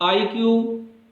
IQ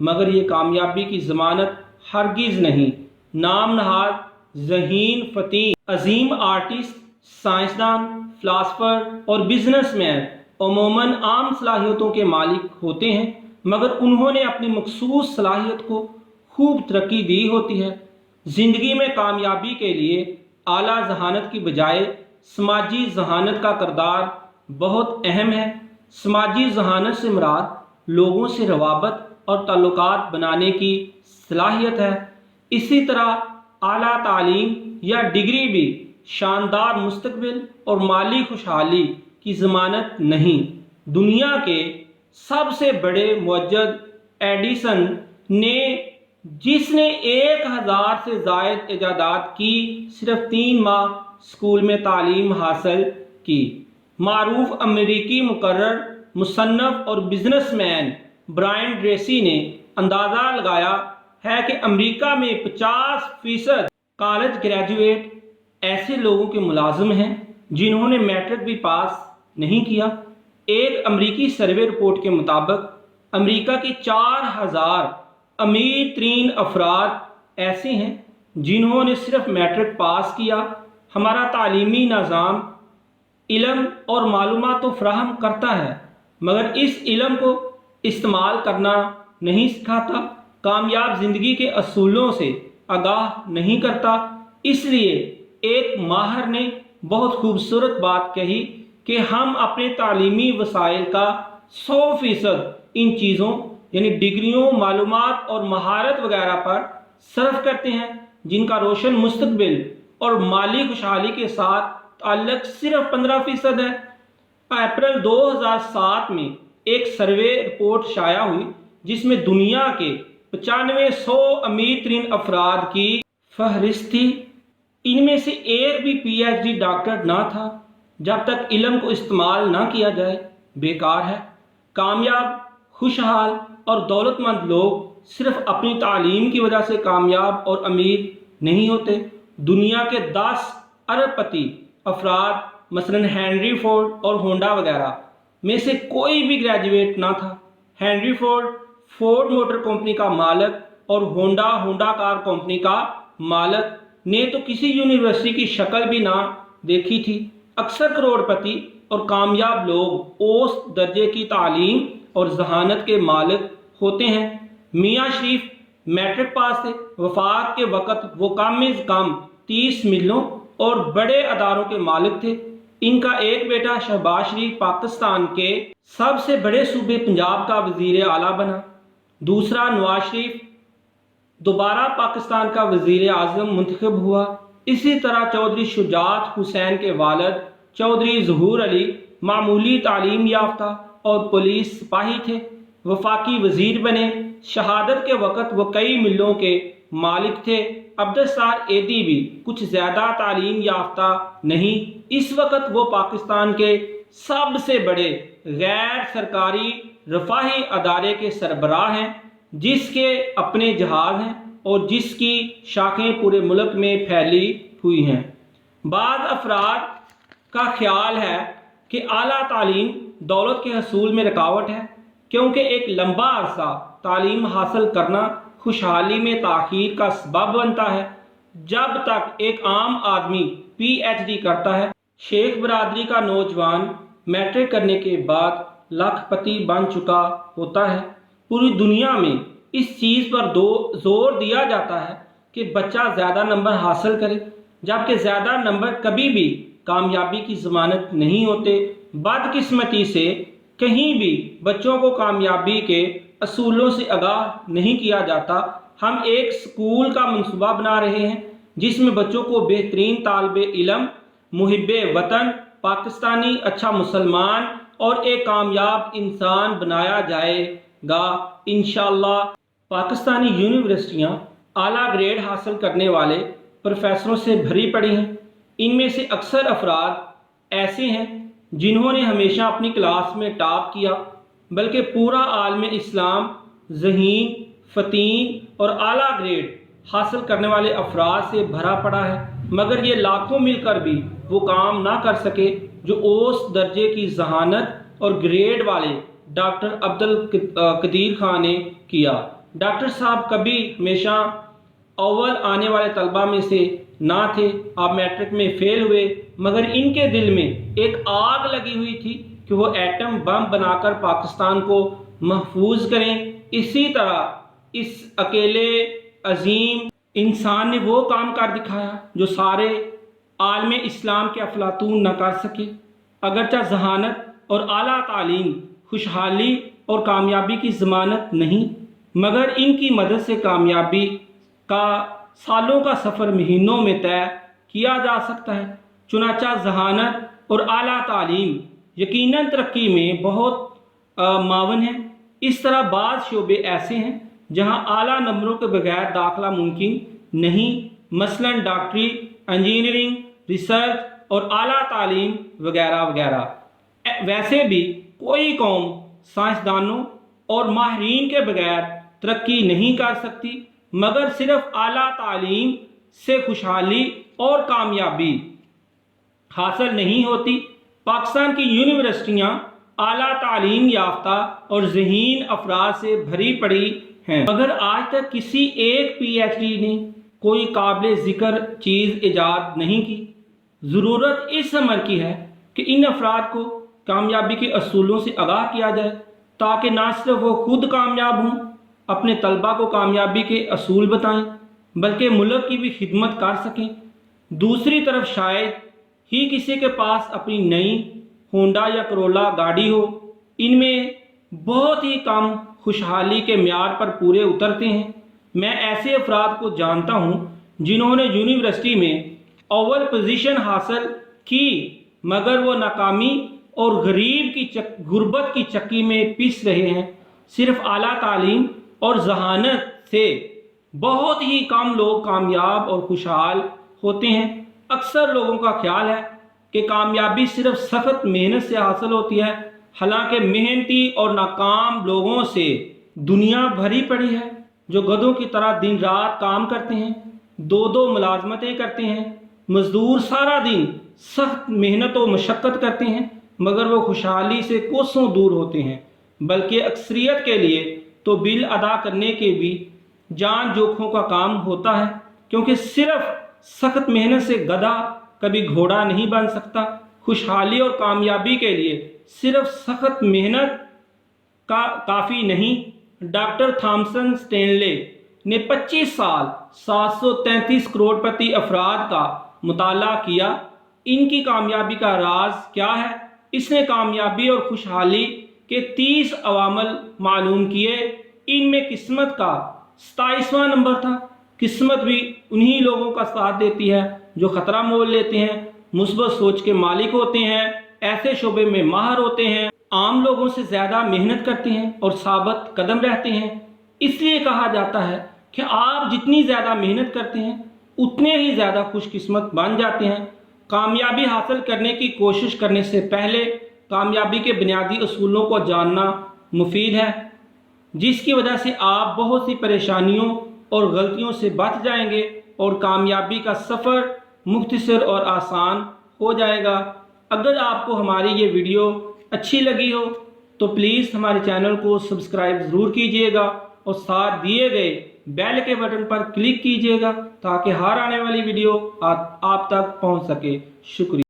مگر یہ کامیابی کی ضمانت ہرگز نہیں۔ نام نہاد ذہین فتیم، عظیم آرٹسٹ، سائنسدان، فلاسفر اور بزنس مین عموماً عام صلاحیتوں کے مالک ہوتے ہیں، مگر انہوں نے اپنی مخصوص صلاحیت کو خوب ترقی دی ہوتی ہے۔ زندگی میں کامیابی کے لیے اعلیٰ ذہانت کی بجائے سماجی ذہانت کا کردار بہت اہم ہے۔ سماجی ذہانت سے مراد لوگوں سے روابط اور تعلقات بنانے کی صلاحیت ہے۔ اسی طرح اعلیٰ تعلیم یا ڈگری بھی شاندار مستقبل اور مالی خوشحالی کی ضمانت نہیں۔ دنیا کے سب سے بڑے موجد ایڈیسن نے، جس نے 1000 سے زائد ایجادات کی، صرف 3 ماہ اسکول میں تعلیم حاصل کی۔ معروف امریکی مقرر، مصنف اور بزنس مین برائن ٹریسی نے اندازہ لگایا ہے کہ امریکہ میں 50% کالج گریجویٹ ایسے لوگوں کے ملازم ہیں جنہوں نے میٹرک بھی پاس نہیں کیا۔ ایک امریکی سروے رپورٹ کے مطابق امریکہ کے 4000 امیر ترین افراد ایسے ہیں جنہوں نے صرف میٹرک پاس کیا۔ ہمارا تعلیمی نظام علم اور معلومات تو فراہم کرتا ہے، مگر اس علم کو استعمال کرنا نہیں سکھاتا، کامیاب زندگی کے اصولوں سے آگاہ نہیں کرتا۔ اس لیے ایک ماہر نے بہت خوبصورت بات کہی کہ ہم اپنے تعلیمی وسائل کا 100% ان چیزوں یعنی ڈگریوں، معلومات اور مہارت وغیرہ پر صرف کرتے ہیں جن کا روشن مستقبل اور مالی خوشحالی کے ساتھ تعلق صرف 15% ہے۔ اپریل 2007 میں ایک سروے رپورٹ شائع ہوئی جس میں دنیا کے 9500 امیر ترین افراد کی فہرست تھی۔ ان میں سے ایک بھی پی ایچ ڈی ڈاکٹر نہ تھا۔ جب تک علم کو استعمال نہ کیا جائے بیکار ہے۔ کامیاب، خوشحال اور دولت مند لوگ صرف اپنی تعلیم کی وجہ سے کامیاب اور امیر نہیں ہوتے۔ دنیا کے 10 ارب پتی افراد مثلاً ہینری فورڈ اور ہونڈا وغیرہ میں سے کوئی بھی گریجویٹ نہ تھا۔ Henry Ford Ford Motor Company کا مالک اور ہونڈا کار کمپنی کا مالک نے تو کسی یونیورسٹی کی شکل بھی نہ دیکھی تھی۔ اکثر کروڑ پتی اور کامیاب لوگ اوسط درجے کی تعلیم اور ذہانت کے مالک ہوتے ہیں۔ میاں شریف میٹرک پاس تھے۔ وفات کے وقت وہ کم از کم 30 ملوں اور بڑے اداروں کے مالک تھے۔ ان کا ایک بیٹا شہباز شریف پاکستان کے سب سے بڑے صوبے پنجاب کا وزیر اعلیٰ بنا۔ دوسرا نواز شریف دوبارہ پاکستان کا وزیر اعظم منتخب ہوا۔ اسی طرح چودھری شجاعت حسین کے والد چودھری ظہور علی معمولی تعلیم یافتہ اور پولیس سپاہی تھے، وفاقی وزیر بنے۔ شہادت کے وقت وہ کئی ملوں کے مالک تھے۔ عبدالستار ایدھی بھی کچھ زیادہ تعلیم یافتہ نہیں۔ اس وقت وہ پاکستان کے سب سے بڑے غیر سرکاری رفاہی ادارے کے سربراہ ہیں، جس کے اپنے جہاز ہیں اور جس کی شاخیں پورے ملک میں پھیلی ہوئی ہیں۔ بعض افراد کا خیال ہے کہ اعلیٰ تعلیم دولت کے حصول میں رکاوٹ ہے، کیونکہ ایک لمبا عرصہ تعلیم حاصل کرنا خوشحالی میں تاخیر کا سبب بنتا ہے۔ جب تک ایک عام آدمی پی ایچ ڈی کرتا ہے، شیخ برادری کا نوجوان میٹرک کرنے کے بعد لاکھ پتی بن چکا ہوتا ہے۔ پوری دنیا میں اس چیز پر زور دیا جاتا ہے کہ بچہ زیادہ نمبر حاصل کرے، جبکہ زیادہ نمبر کبھی بھی کامیابی کی ضمانت نہیں ہوتے۔ بدقسمتی سے کہیں بھی بچوں کو کامیابی کے اصولوں سے آگاہ نہیں کیا جاتا۔ ہم ایک اسکول کا منصوبہ بنا رہے ہیں جس میں بچوں کو بہترین طالب علم، محب وطن، پاکستانی، اچھا مسلمان اور ایک کامیاب انسان بنایا جائے گا انشاءاللہ۔ پاکستانی یونیورسٹیاں اعلیٰ گریڈ حاصل کرنے والے پروفیسروں سے بھری پڑی ہیں۔ ان میں سے اکثر افراد ایسے ہیں جنہوں نے ہمیشہ اپنی کلاس میں ٹاپ کیا، بلکہ پورا عالم اسلام ذہین، فتیم اور اعلیٰ گریڈ حاصل کرنے والے افراد سے بھرا پڑا ہے، مگر یہ لاکھوں مل کر بھی وہ کام نہ کر سکے جو اوسط درجے کی ذہانت اور گریڈ والے ڈاکٹر عبدالقدیر خان نے کیا۔ ڈاکٹر صاحب کبھی ہمیشہ اول آنے والے طلبہ میں سے نہ تھے، آپ میٹرک میں فیل ہوئے، مگر ان کے دل میں ایک آگ لگی ہوئی تھی کہ وہ ایٹم بم بنا کر پاکستان کو محفوظ کریں۔ اسی طرح اس اکیلے عظیم انسان نے وہ کام کر دکھایا جو سارے عالم اسلام کے افلاطون نہ کر سکے۔ اگرچہ ذہانت اور اعلیٰ تعلیم خوشحالی اور کامیابی کی ضمانت نہیں، مگر ان کی مدد سے کامیابی کا سالوں کا سفر مہینوں میں طے کیا جا سکتا ہے۔ چنانچہ ذہانت اور اعلیٰ تعلیم یقیناً ترقی میں بہت معاون ہے۔ اس طرح بعض شعبے ایسے ہیں جہاں اعلیٰ نمبروں کے بغیر داخلہ ممکن نہیں، مثلاً ڈاکٹری، انجینئرنگ، ریسرچ اور اعلیٰ تعلیم وغیرہ وغیرہ۔ ویسے بھی کوئی قوم سائنسدانوں اور ماہرین کے بغیر ترقی نہیں کر سکتی، مگر صرف اعلیٰ تعلیم سے خوشحالی اور کامیابی حاصل نہیں ہوتی۔ پاکستان کی یونیورسٹیاں اعلیٰ تعلیم یافتہ اور ذہین افراد سے بھری پڑی ہیں، مگر آج تک کسی ایک پی ایچ ڈی نے کوئی قابل ذکر چیز ایجاد نہیں کی۔ ضرورت اس امر کی ہے کہ ان افراد کو کامیابی کے اصولوں سے آگاہ کیا جائے تاکہ نہ صرف وہ خود کامیاب ہوں، اپنے طلبہ کو کامیابی کے اصول بتائیں، بلکہ ملک کی بھی خدمت کر سکیں۔ دوسری طرف شاید ہی کسی کے پاس اپنی نئی ہونڈا یا کرولا گاڑی ہو۔ ان میں بہت ہی کم خوشحالی کے معیار پر پورے اترتے ہیں۔ میں ایسے افراد کو جانتا ہوں جنہوں نے یونیورسٹی میں اول پوزیشن حاصل کی، مگر وہ ناکامی اور غربت کی چکی میں پس رہے ہیں۔ صرف اعلیٰ تعلیم اور ذہانت سے بہت ہی کم لوگ کامیاب اور خوشحال ہوتے ہیں۔ اکثر لوگوں کا خیال ہے کہ کامیابی صرف سخت محنت سے حاصل ہوتی ہے، حالانکہ محنتی اور ناکام لوگوں سے دنیا بھری پڑی ہے، جو گدھوں کی طرح دن رات کام کرتے ہیں، دو ملازمتیں کرتے ہیں۔ مزدور سارا دن سخت محنت و مشقت کرتے ہیں، مگر وہ خوشحالی سے کوسوں دور ہوتے ہیں، بلکہ اکثریت کے لیے تو بل ادا کرنے کے بھی جان جوکھوں کا کام ہوتا ہے، کیونکہ صرف سخت محنت سے گدھا کبھی گھوڑا نہیں بن سکتا۔ خوشحالی اور کامیابی کے لیے صرف سخت محنت کافی نہیں۔ ڈاکٹر تھامسن اسٹینلے نے 25 سال 733 کروڑپتی افراد کا مطالعہ کیا۔ ان کی کامیابی کا راز کیا ہے؟ اس نے کامیابی اور خوشحالی کے 30 عوامل معلوم کیے۔ ان میں قسمت کا 27واں نمبر تھا۔ قسمت بھی انہی لوگوں کا ساتھ دیتی ہے جو خطرہ مول لیتے ہیں، مثبت سوچ کے مالک ہوتے ہیں، ایسے شعبے میں ماہر ہوتے ہیں، عام لوگوں سے زیادہ محنت کرتے ہیں اور ثابت قدم رہتے ہیں۔ اس لیے کہا جاتا ہے کہ آپ جتنی زیادہ محنت کرتے ہیں اتنے ہی زیادہ خوش قسمت بن جاتے ہیں۔ کامیابی حاصل کرنے کی کوشش کرنے سے پہلے کامیابی کے بنیادی اصولوں کو جاننا مفید ہے، جس کی وجہ سے آپ بہت سی پریشانیوں اور غلطیوں سے بچ جائیں گے اور کامیابی کا سفر مختصر اور آسان ہو جائے گا۔ اگر آپ کو ہماری یہ ویڈیو اچھی لگی ہو تو پلیز ہمارے چینل کو سبسکرائب ضرور کیجیے گا اور ساتھ دیے گئے بیل کے بٹن پر کلک کیجیے گا تاکہ ہر آنے والی ویڈیو آپ تک پہنچ سکے۔ شکریہ۔